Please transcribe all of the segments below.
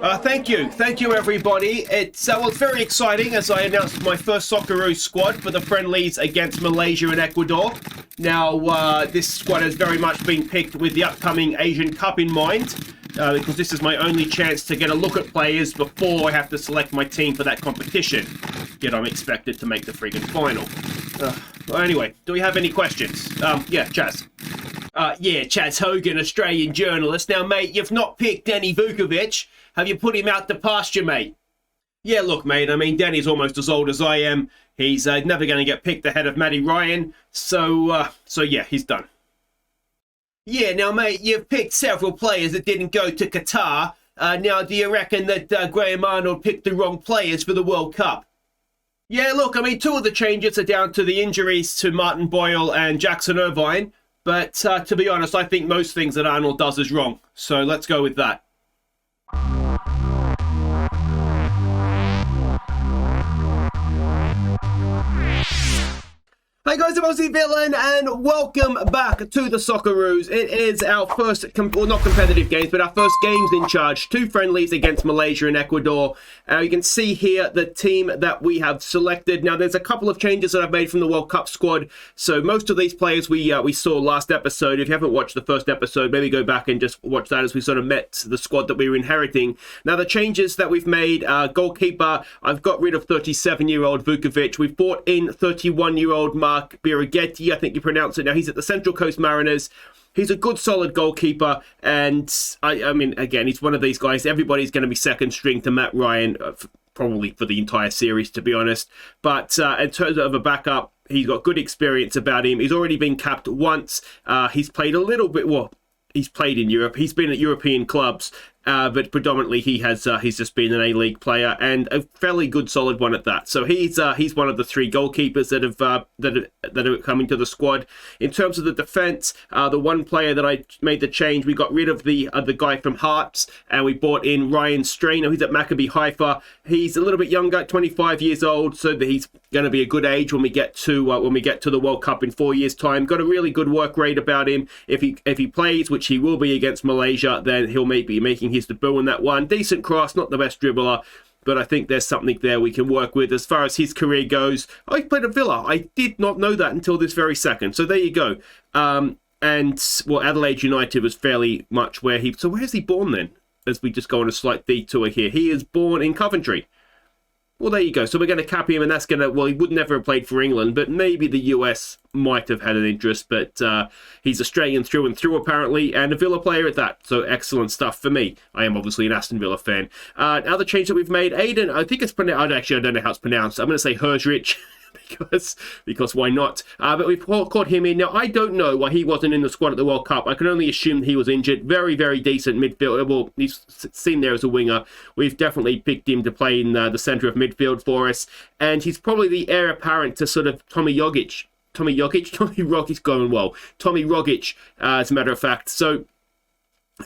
Thank you, everybody. It's very exciting as I announced my first Socceroos squad for the friendlies against Malaysia and Ecuador. Now, this squad has very much been picked with the upcoming Asian Cup in mind, because this is my only chance to get a look at players before I have to select my team for that competition. Yet I'm expected to make the friggin' final. Well, anyway, do we have any questions? Yeah, Chaz. Yeah, Chaz Hogan, Australian journalist. Now, mate, you've not picked Danny Vukovic. Have you put him out to pasture, mate? Yeah, look, mate, I mean, Danny's almost as old as I am. He's never going to get picked ahead of Matty Ryan. So yeah, he's done. Yeah, now, mate, you've picked several players that didn't go to Qatar. Now, do you reckon that Graham Arnold picked the wrong players for the World Cup? Yeah, look, I mean, two of the changes are down to the injuries to Martin Boyle and Jackson Irvine. But to be honest, I think most things that Arnold does is wrong. So let's go with that. Hey guys, I'm Aussie Villain, and welcome back to the Socceroos. It is our first, well, not competitive games, but our first games in charge. Two friendlies against Malaysia and Ecuador. You can see here the team that we have selected. Now, there's a couple of changes that I've made from the World Cup squad. So most of these players we saw last episode. If you haven't watched the first episode, maybe go back and just watch that as we sort of met the squad that we were inheriting. Now, the changes that we've made, goalkeeper, I've got rid of 37-year-old Vukovic. We've brought in 31-year-old Mark Birighetti, I think you pronounce it. Now, he's at the Central Coast Mariners. He's a good, solid goalkeeper, and I mean, again, he's one of these guys. Everybody's going to be second string to Matt Ryan, probably for the entire series, to be honest. But in terms of a backup, he's got good experience about him. He's already been capped once. He's played a little bit, well, he's played in Europe. He's been at European clubs, but predominantly he's just been an A-League player, and a fairly good, solid one at that. So he's one of the three goalkeepers that are coming to the squad. In terms of the defence, the one player that I made the change, we got rid of the guy from Hearts, and we brought in Ryan Strainer. He's at Maccabi Haifa. He's a little bit younger, 25 years old, so that he's going to be a good age when we get to the World Cup in 4 years' time. Got a really good work rate about him. If he plays, which he will be against Malaysia, then he'll be making his debut in that one. Decent cross, not the best dribbler, but I think there's something there we can work with. As far as his career goes, he played at Villa. I did not know that until this very second. So there you go. And, well, Adelaide United was fairly much where he... So where's he born then? As we just go on a slight detour here. He is born in Coventry. Well, there you go. So we're going to cap him, and that's going to... Well, he would never have played for England, but maybe the US might have had an interest, but he's Australian through and through, apparently, and a Villa player at that. So excellent stuff for me. I am obviously an Aston Villa fan. Another change that we've made, Aiden, I think it's pronounced... Actually, I don't know how it's pronounced. I'm going to say Hersrich. because why not? But we've caught him in. Now, I don't know why he wasn't in the squad at the World Cup. I can only assume he was injured. Very, very decent midfielder. Well, he's seen there as a winger. We've definitely picked him to play in the centre of midfield for us. And he's probably the heir apparent to sort of Tommy Rogic, going well. Tommy Rogic, as a matter of fact. So,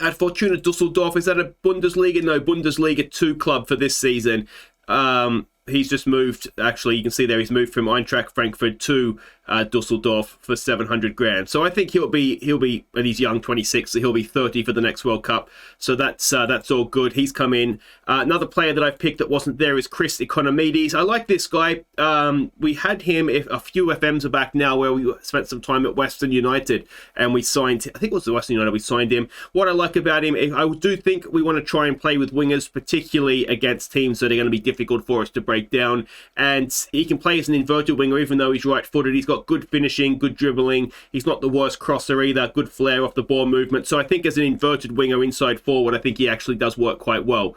at Fortuna Dusseldorf, is that a Bundesliga? No, Bundesliga 2 club for this season. He's just moved, actually, you can see there, he's moved from Eintracht Frankfurt to Dusseldorf for 700 grand. So I think he'll be, and he's young, 26, so he'll be 30 for the next World Cup. So that's all good. He's come in. Another player that I've picked that wasn't there is Chris Economides. I like this guy. We had him a few FMs back now where we spent some time at Western United, and we signed, I think it was the Western United, we signed him. What I like about him, I do think we want to try and play with wingers, particularly against teams that are going to be difficult for us to break down. And he can play as an inverted winger, even though he's right-footed. He's got good finishing, good dribbling. He's not the worst crosser either. Good flair off the ball movement. So I think as an inverted winger inside forward, I think he actually does work quite well.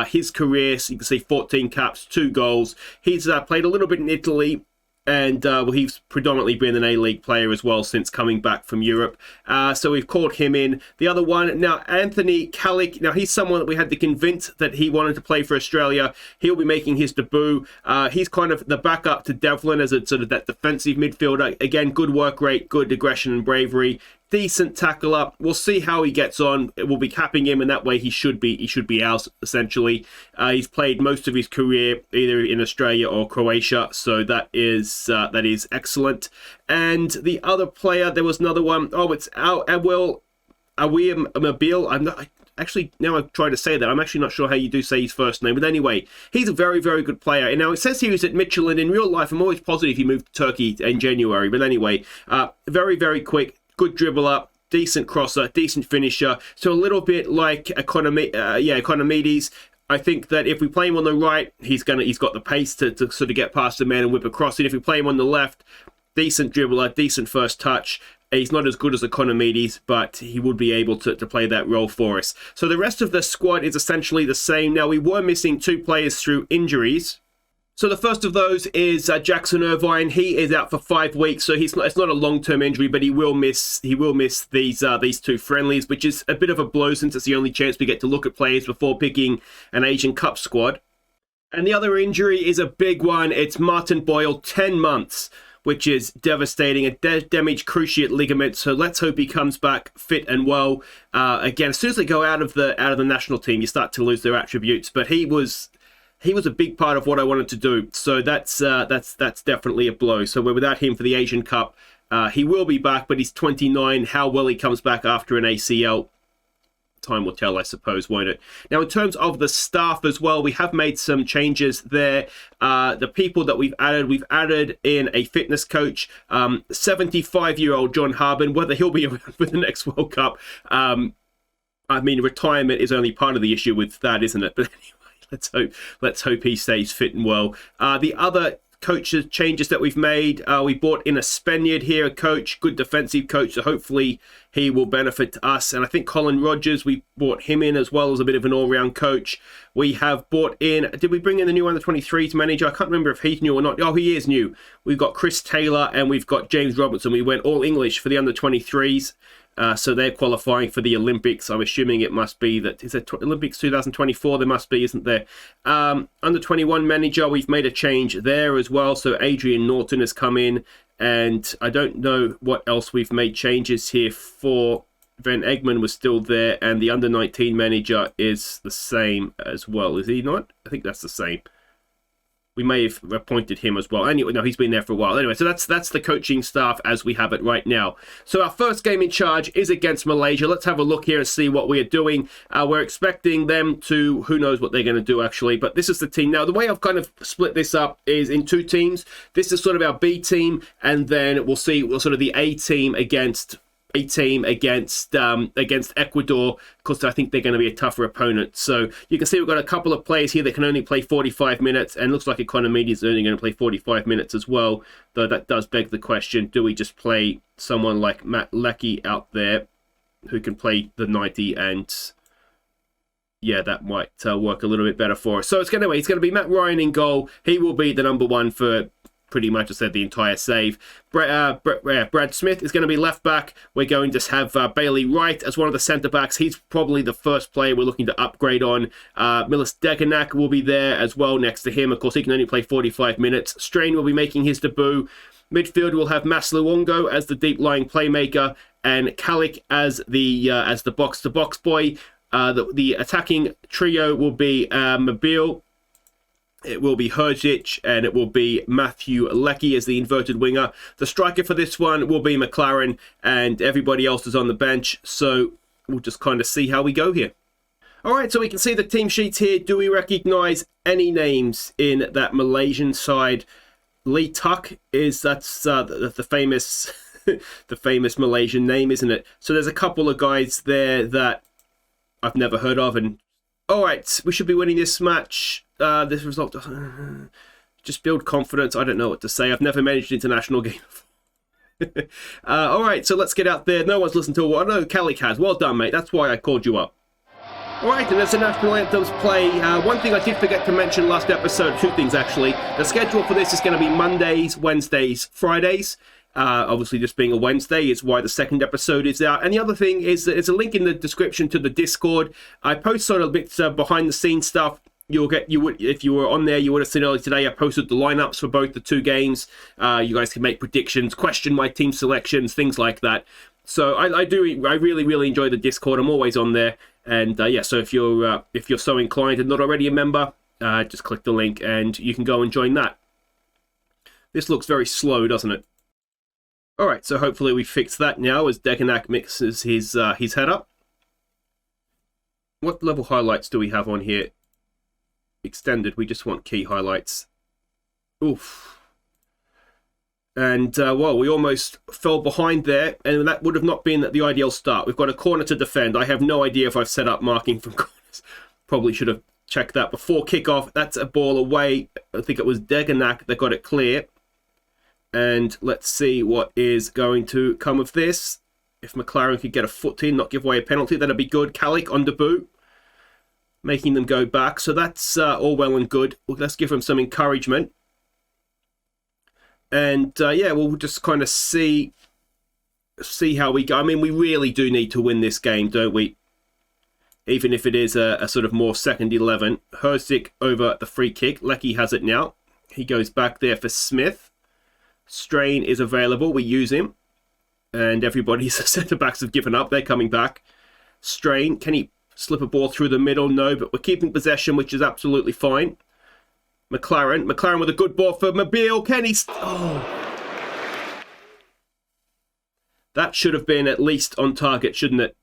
His career, so you can see 14 caps, 2 goals. He's played a little bit in Italy. And well, he's predominantly been an A-League player as well since coming back from Europe. So we've called him in. The other one, now Anthony Kalik. Now he's someone that we had to convince that he wanted to play for Australia. He'll be making his debut. He's kind of the backup to Devlin as a sort of that defensive midfielder. Again, good work rate, good aggression and bravery. Decent tackler. We'll see how he gets on. We'll be capping him, and that way he should be ours, essentially. He's played most of his career either in Australia or Croatia, so that is excellent. And the other player, there was another one. Oh, it's Awil Mabil. actually, now I've tried to say that, I'm actually not sure how you do say his first name. But anyway, he's a very, very good player. And now it says here he's at Michelin. In real life, I'm always positive he moved to Turkey in January. But anyway, very, very quick, good dribbler, decent crosser, decent finisher. So a little bit like Economides. I think that if we play him on the right, he's got the pace to sort of get past the man and whip across it. If we play him on the left, decent dribbler, decent first touch. He's not as good as Economides, but he would be able to play that role for us. So the rest of the squad is essentially the same. Now, we were missing 2 players through injuries. So the first of those is Jackson Irvine. He is out for 5 weeks, so it's not a long-term injury, but he will miss these 2 friendlies, which is a bit of a blow since it's the only chance we get to look at players before picking an Asian Cup squad. And the other injury is a big one. It's Martin Boyle, 10 months, which is devastating. A damaged cruciate ligament. So let's hope he comes back fit and well. Again, as soon as they go out of the national team, you start to lose their attributes. But he was a big part of what I wanted to do. So that's definitely a blow. So we're without him for the Asian Cup. He will be back, but he's 29. How well he comes back after an ACL, time will tell, I suppose, won't it? Now, in terms of the staff as well, we have made some changes there. The people that we've added in a fitness coach, 75-year-old John Harbin, whether he'll be around for the next World Cup. I mean, retirement is only part of the issue with that, isn't it? But anyway, let's hope he stays fit and well. The other coaches changes that we've made, we brought in a Spaniard here, a coach, good defensive coach, so hopefully he will benefit us. And I think Colin Rogers, we brought him in as well as a bit of an all-round coach. We have brought in, did we bring in the new under-23s manager? I can't remember if he's new or not. Oh, he is new. We've got Chris Taylor and we've got James Robertson. We went all English for the under-23s. So they're qualifying for the Olympics. I'm assuming it must be that, is it Olympics 2024? There must be, isn't there? Under 21 manager, we've made a change there as well. So Adrian Norton has come in, and I don't know what else we've made changes here for. Van Egmond was still there, and the under 19 manager is the same as well. Is he not? I think that's the same. We may have appointed him as well. Anyway, no, he's been there for a while. Anyway, so that's the coaching staff as we have it right now. So our first game in charge is against Malaysia. Let's have a look here and see what we are doing. We're expecting them to, who knows what they're going to do actually, but this is the team. Now, the way I've kind of split this up is in 2 teams. This is sort of our B team, and then we'll see sort of the A team against Ecuador, because I think they're going to be a tougher opponent. So you can see we've got a couple of players here that can only play 45 minutes, and looks like Economides is only going to play 45 minutes as well, though that does beg the question, do we just play someone like Matt Leckie out there who can play the 90, and yeah, that might work a little bit better for us. So it's going to be Matt Ryan in goal. He will be the number 1 for pretty much, I said, the entire save. Brad Smith is going to be left back. We're going to have Bailey Wright as one of the centre backs. He's probably the first player we're looking to upgrade on. Milos Degenak will be there as well next to him. Of course, he can only play 45 minutes. Strain will be making his debut. Midfield will have Mas Luongo as the deep-lying playmaker, and Kalik as the box-to-box boy. The attacking trio will be Mobile. It will be Herjic, and it will be Matthew Leckie as the inverted winger. The striker for this one will be McLaren, and everybody else is on the bench. So we'll just kind of see how we go here. All right, so we can see the team sheets here. Do we recognise any names in that Malaysian side? Lee Tuck that's the famous the famous Malaysian name, isn't it? So there's a couple of guys there that I've never heard of, and all right, we should be winning this match. This result, just build confidence. I don't know what to say. I've never managed an international game before. All right, so let's get out there. No one's listened to what I know Kalik has. Well done, mate. That's why I called you up. All right, and as the national anthems play, one thing I did forget to mention last episode, 2 things actually. The schedule for this is going to be Mondays, Wednesdays, Fridays. Obviously, this being a Wednesday is why the second episode is out. And the other thing is that there's a link in the description to the Discord. I post sort of a bit behind the scenes stuff. If you were on there, you would have seen earlier today. I posted the lineups for both the 2 games. You guys can make predictions, question my team selections, things like that. So I really, really enjoy the Discord. I'm always on there, and yeah. So if you're so inclined and not already a member, just click the link and you can go and join that. This looks very slow, doesn't it? All right. So hopefully we fix that now as Degenak mixes his head up. What level highlights do we have on here? Extended. We just want key highlights. Oof. And, well, we almost fell behind there, and that would have not been the ideal start. We've got a corner to defend. I have no idea if I've set up marking from corners. Probably should have checked that before kickoff. That's a ball away. I think it was Deganak that got it clear. And let's see what is going to come of this. If McLaren could get a foot in, not give away a penalty, that'd be good. Calic on debut, making them go back. So that's all well and good. Well, let's give them some encouragement. And yeah, we'll just kind of see how we go. I mean, we really do need to win this game, don't we? Even if it is a sort of more second 11. Herzik over the free kick. Lecky has it now. He goes back there for Smith. Strain is available. We use him. And everybody's centre-backs have given up. They're coming back. Strain, can he slip a ball through the middle? No, but we're keeping possession, which is absolutely fine. McLaren with a good ball for Mobile. Can he... Oh. That should have been at least on target, shouldn't it?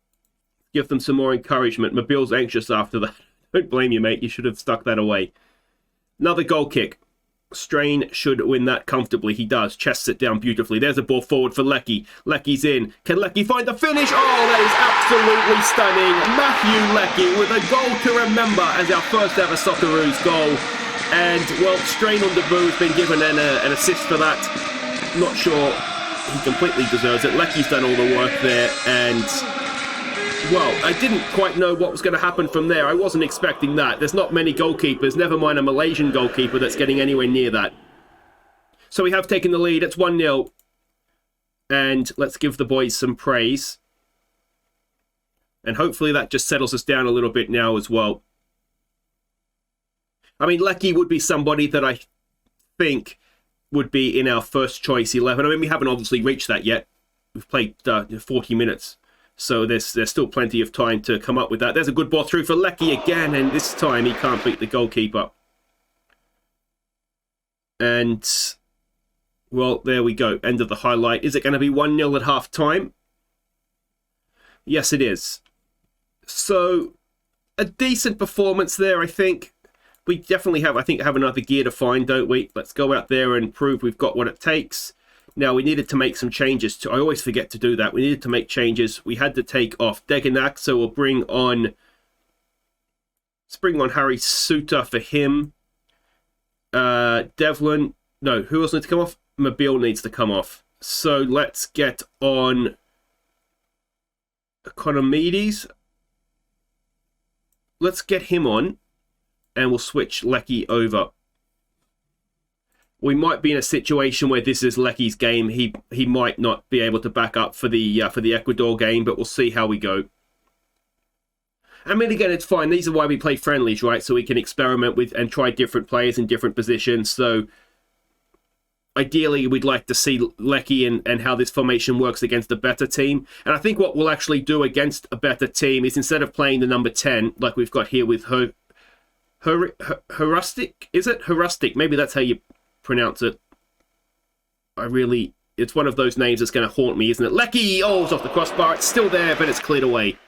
Give them some more encouragement. Mobile's anxious after that. Don't blame you, mate. You should have stuck that away. Another goal kick. Strain should win that comfortably. He does. Chests it down beautifully. There's a ball forward for Lecky. Lecky's in. Can Lecky find the finish? Oh, that is absolutely stunning. Matthew Lecky with a goal to remember as our first ever Socceroos goal. And, well, Strain on debut has been given an assist for that. Not sure he completely deserves it. Lecky's done all the work there. And, well, I didn't quite know what was going to happen from there. I wasn't expecting that. There's not many goalkeepers, never mind a Malaysian goalkeeper that's getting anywhere near that. So we have taken the lead. It's 1-0. And let's give the boys some praise. And hopefully that just settles us down a little bit now as well. I mean, Lecky would be somebody that I think would be in our first choice 11. I mean, we haven't obviously reached that yet. We've played 40 minutes. So there's still plenty of time to come up with that. There's a good ball through for Lecky again. And this time he can't beat the goalkeeper. And, well, there we go. End of the highlight. Is it going to be 1-0 at half time? Yes, it is. So, a decent performance there, I think. We definitely have, I think, have another gear to find, don't we? Let's go out there and prove we've got what it takes. Now, we needed to make some changes. I always forget to do that. We needed to make changes. We had to take off Deganak, so we'll bring on... Let's bring on Harry Suter for him. Devlin... No, who else needs to come off? Mobile needs to come off. So let's get on... Economides. Let's get him on. And we'll switch Lecky over. We might be in a situation where this is Lecky's game. He might not be able to back up for the Ecuador game, but we'll see how we go. I mean, again, it's fine. These are why we play friendlies, right? So we can experiment with and try different players in different positions. So ideally, we'd like to see Lecky and how this formation works against a better team. And I think what we'll actually do against a better team is instead of playing the number 10, like we've got here with Hurustic, is it? Hurustic, maybe that's how you pronounce it. It's one of those names that's going to haunt me, isn't it? Lecky! Oh, it's off the crossbar. It's still there, but it's cleared away.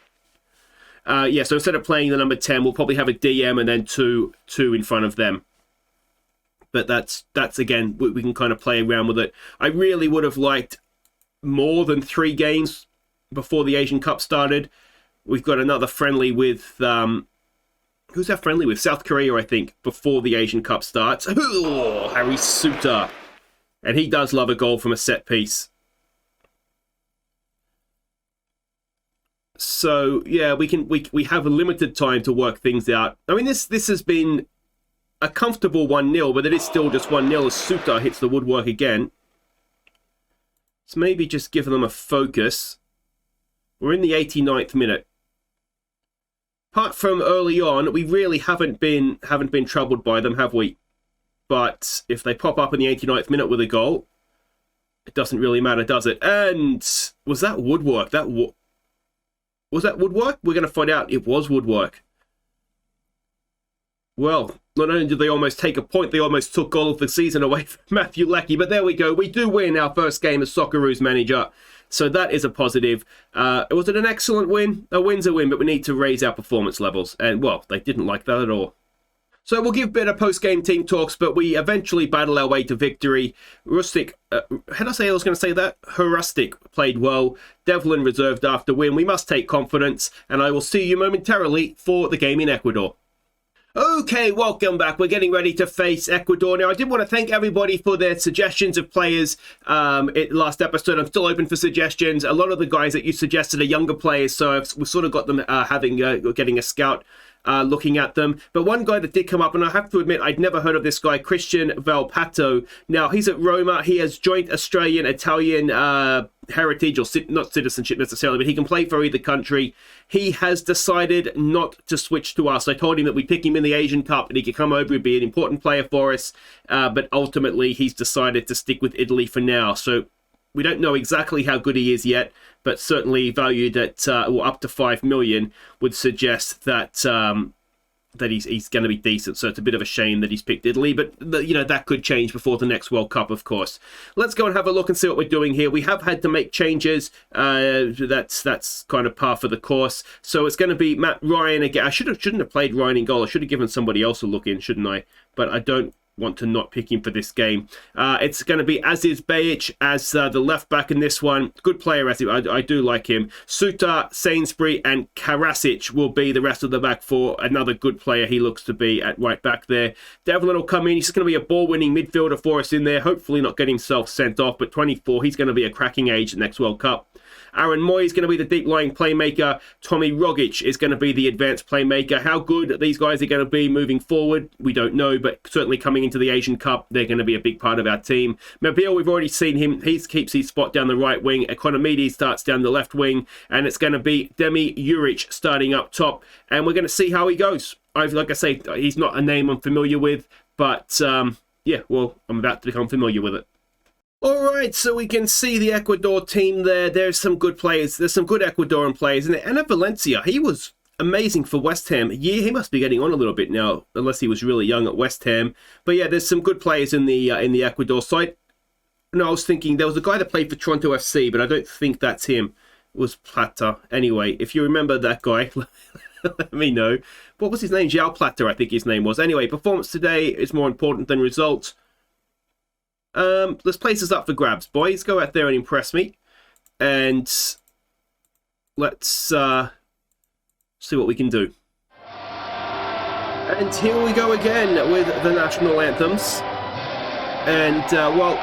Yeah, so instead of playing the number 10, we'll probably have a DM and then two in front of them. But that's again, we can kind of play around with it. I really would have liked more than 3 games before the Asian Cup started. We've got another friendly with... who's our friendly with? South Korea, I think, before the Asian Cup starts. Oh, Harry Suter. And he does love a goal from a set piece. So, yeah, we have a limited time to work things out. I mean, this has been a comfortable 1-0, but it is still just 1-0 as Suter hits the woodwork again. So maybe just give them a focus. We're in the 89th minute. Apart from early on, we really haven't been troubled by them, have we? But if they pop up in the 89th minute with a goal, it doesn't really matter, does it? And was that woodwork? Was that woodwork? We're going to find out. It was woodwork. Well, not only did they almost take a point, they almost took goal of the season away from Matthew Lecky. But there we go. We do win our first game as Socceroos manager. So that is a positive. Was it an excellent win? A win's a win, but we need to raise our performance levels. And, well, they didn't like that at all. So we'll give better post-game team talks, but we eventually battle our way to victory. Rustic, how did I say I was going to say that? Rustic played well. Devlin reserved after win. We must take confidence, and I will see you momentarily for the game in Ecuador. Okay, welcome back. We're getting ready to face Ecuador. Now, I did want to thank everybody for their suggestions of players last episode. I'm still open for suggestions. A lot of the guys that you suggested are younger players, so we've sort of got them getting a scout looking at them. But one guy that did come up, and I have to admit, I'd never heard of this guy, Christian Valpato. Now, he's at Roma. He has joint Australian, Italian heritage, or not citizenship necessarily, but he can play for either country. He has decided not to switch to us. I told him that we'd pick him in the Asian Cup and he could come over and be an important player for us, but ultimately he's decided to stick with Italy for now. So we don't know exactly how good he is yet, but certainly valued at up to 5 million would suggest that that he's going to be decent. So it's a bit of a shame that he's picked Italy, but that could change before the next World Cup, of course. Let's go and have a look and see what we're doing here. We have had to make changes. That's kind of par for the course. So it's going to be Matt Ryan again. I shouldn't have played Ryan in goal. I should have given somebody else a look in, shouldn't I? But I don't want to not pick him for this game. It's going to be Aziz Bayic as the left back in this one. Good player, Aziz. I do like him. Suter, Sainsbury and Karasic will be the rest of the back four. Another good player he looks to be at right back there. Devlin will come in. He's just going to be a ball-winning midfielder for us in there. Hopefully not get himself sent off, but 24, he's going to be a cracking age next World Cup. Aaron Moy is going to be the deep-lying playmaker. Tommy Rogic is going to be the advanced playmaker. How good these guys are going to be moving forward, we don't know, but certainly coming into the Asian Cup, they're going to be a big part of our team. Mobile, we've already seen him. He keeps his spot down the right wing. Economides starts down the left wing, and it's going to be Demi Juric starting up top, and we're going to see how he goes. Like I say, he's not a name I'm familiar with, but yeah, well, I'm about to become familiar with it. All right, so we can see the Ecuador team there. There's some good players. There's some good Ecuadorian players. And Anna Valencia, he was amazing for West Ham. Yeah, he must be getting on a little bit now, unless he was really young at West Ham. But yeah, there's some good players in the Ecuador side. No, I was thinking there was a guy that played for Toronto FC, but I don't think that's him. It was Plata. Anyway, if you remember that guy, let me know. What was his name? João Plata, I think his name was. Anyway, performance today is more important than results. Let's place us up for grabs, boys. Go out there and impress me. And let's see what we can do. And here we go again with the national anthems. And, well,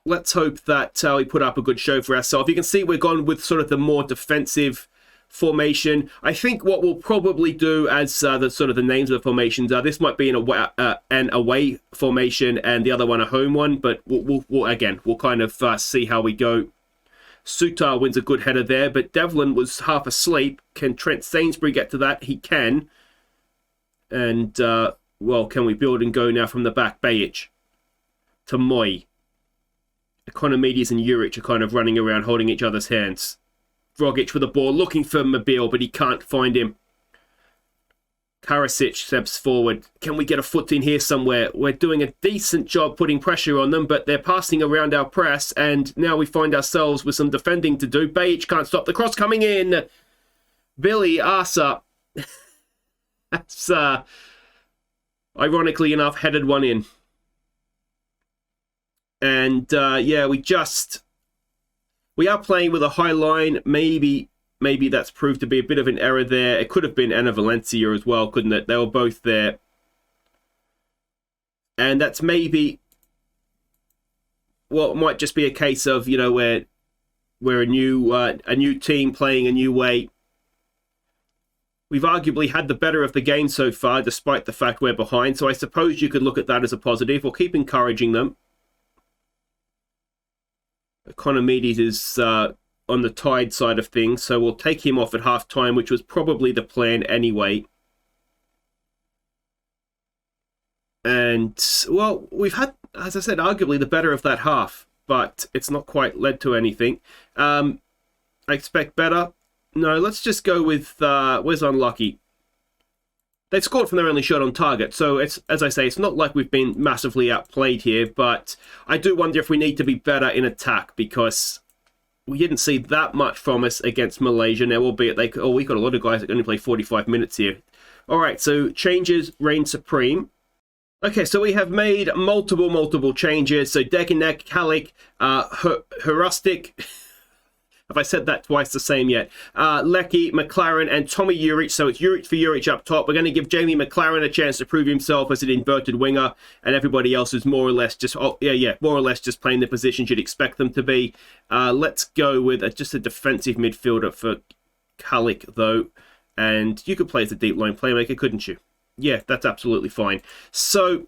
let's hope that we put up a good show for ourselves. You can see we're gone with sort of the more defensive formation. I think what we'll probably do as the sort of the names of the formations are, this might be an away formation and the other one a home one, but we'll kind of see how we go. Suter wins a good header there, but Devlin was half asleep. Can Trent Sainsbury get to that? He can. And, well, can we build and go now from the back? Bayic to Moy. Economides and Juric are kind of running around holding each other's hands. Rogic with the ball, looking for Mobile, but he can't find him. Karasic steps forward. Can we get a foot in here somewhere? We're doing a decent job putting pressure on them, but they're passing around our press, and now we find ourselves with some defending to do. Bayic can't stop the cross coming in. Billy Asa. That's, ironically enough, headed one in. And, yeah, we are playing with a high line. Maybe that's proved to be a bit of an error there. It could have been Anna Valencia as well, couldn't it? They were both there. And that's maybe... Well, it might just be a case of, where we're a new team playing a new way. We've arguably had the better of the game so far, despite the fact we're behind. So I suppose you could look at that as a positive. We'll keep encouraging them. Economides is on the tied side of things, so we'll take him off at half-time, which was probably the plan anyway. And, well, we've had, as I said, arguably the better of that half, but it's not quite led to anything. I expect better. No, let's just go with, where's unlucky? They've scored from their only shot on target, so it's, as I say, it's not like we've been massively outplayed here, but I do wonder if we need to be better in attack, because we didn't see that much from us against Malaysia. Now, albeit we got a lot of guys that only play 45 minutes here. All right, so changes reign supreme. Okay, so we have made multiple changes. So Degenek, Kalik, Herustic. Have I said that twice the same yet? Lecky, McLaren, and Tommy Juric. So it's Juric for Juric up top. We're going to give Jamie McLaren a chance to prove himself as an inverted winger, and everybody else is more or less just more or less just playing the positions you'd expect them to be. Let's go with just a defensive midfielder for Kalik, though. And you could play as a deep line playmaker, couldn't you? Yeah, that's absolutely fine. So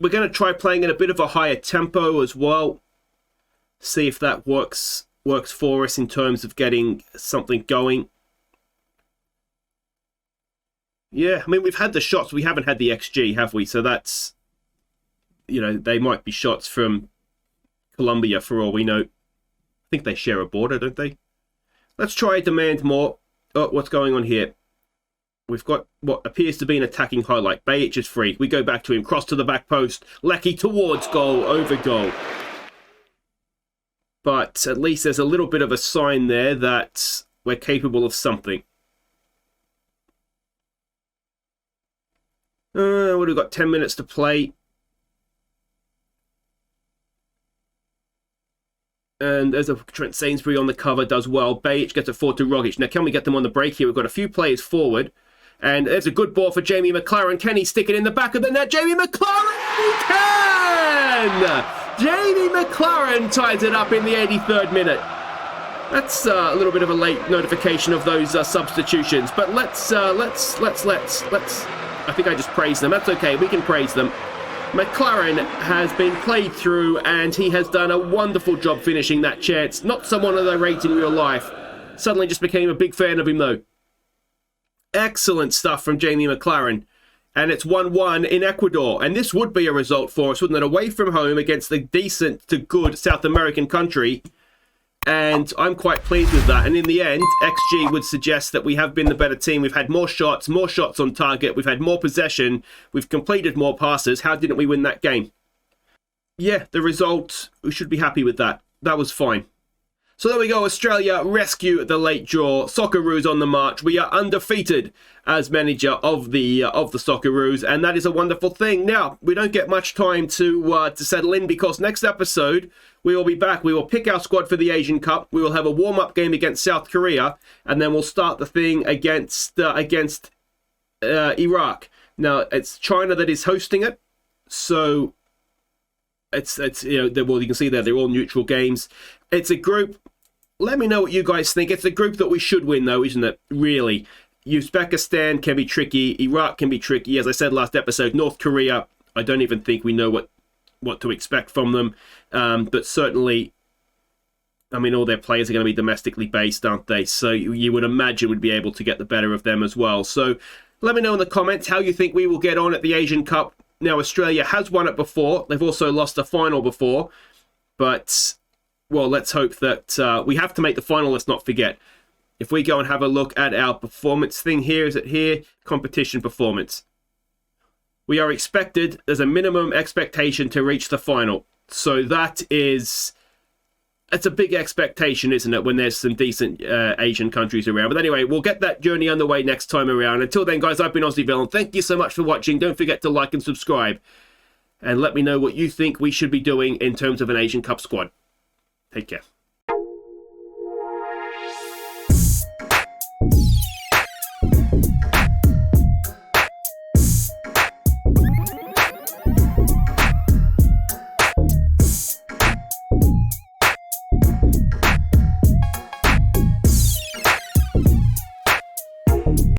we're going to try playing at a bit of a higher tempo as well. See if that works for us in terms of getting something going. Yeah, I mean, we've had the shots. We haven't had the XG, have we? So that's, they might be shots from Colombia for all we know. I think they share a border, don't they? Let's try demand more. Oh, what's going on here? We've got what appears to be an attacking highlight. Bajic is free. We go back to him. Cross to the back post. Lecky towards goal. Over goal. But at least there's a little bit of a sign there that we're capable of something. What have we got? 10 minutes to play. And there's a Trent Sainsbury on the cover, does well. Bajic gets it forward to Rogic. Now, can we get them on the break here? We've got a few players forward. And there's a good ball for Jamie McLaren. Can he stick it in the back of the net? Jamie McLaren, he can! Jamie McLaren ties it up in the 83rd minute. That's a little bit of a late notification of those substitutions. But let's. I think I just praised them. That's okay. We can praise them. McLaren has been played through, and he has done a wonderful job finishing that chance. Not someone that I rate in real life. Suddenly just became a big fan of him, though. Excellent stuff from Jamie McLaren. And it's 1-1 in Ecuador. And this would be a result for us, wouldn't it? Away from home against the decent to good South American country. And I'm quite pleased with that. And in the end, XG would suggest that we have been the better team. We've had more shots on target. We've had more possession. We've completed more passes. How didn't we win that game? Yeah, the result, we should be happy with that. That was fine. So there we go. Australia rescue the late draw. Socceroos on the march. We are undefeated as manager of the Socceroos, and that is a wonderful thing. Now, we don't get much time to settle in, because next episode we will be back. We will pick our squad for the Asian Cup. We will have a warm-up game against South Korea, and then we'll start the thing against Iraq. Now, it's China that is hosting it, so it's well, you can see there they're all neutral games. It's a group. Let me know what you guys think. It's a group that we should win, though, isn't it? Really. Uzbekistan can be tricky. Iraq can be tricky. As I said last episode, North Korea, I don't even think we know what to expect from them. But certainly, I mean, all their players are going to be domestically based, aren't they? So you would imagine we'd be able to get the better of them as well. So let me know in the comments how you think we will get on at the Asian Cup. Now, Australia has won it before. They've also lost a final before. But, well, let's hope that we have to make the final, let's not forget. If we go and have a look at our performance thing here, is it here? Competition performance. We are expected, there's a minimum expectation to reach the final. So it's a big expectation, isn't it, when there's some decent Asian countries around. But anyway, we'll get that journey underway next time around. Until then, guys, I've been Aussie Villain. Thank you so much for watching. Don't forget to like and subscribe. And let me know what you think we should be doing in terms of an Asian Cup squad. Take care.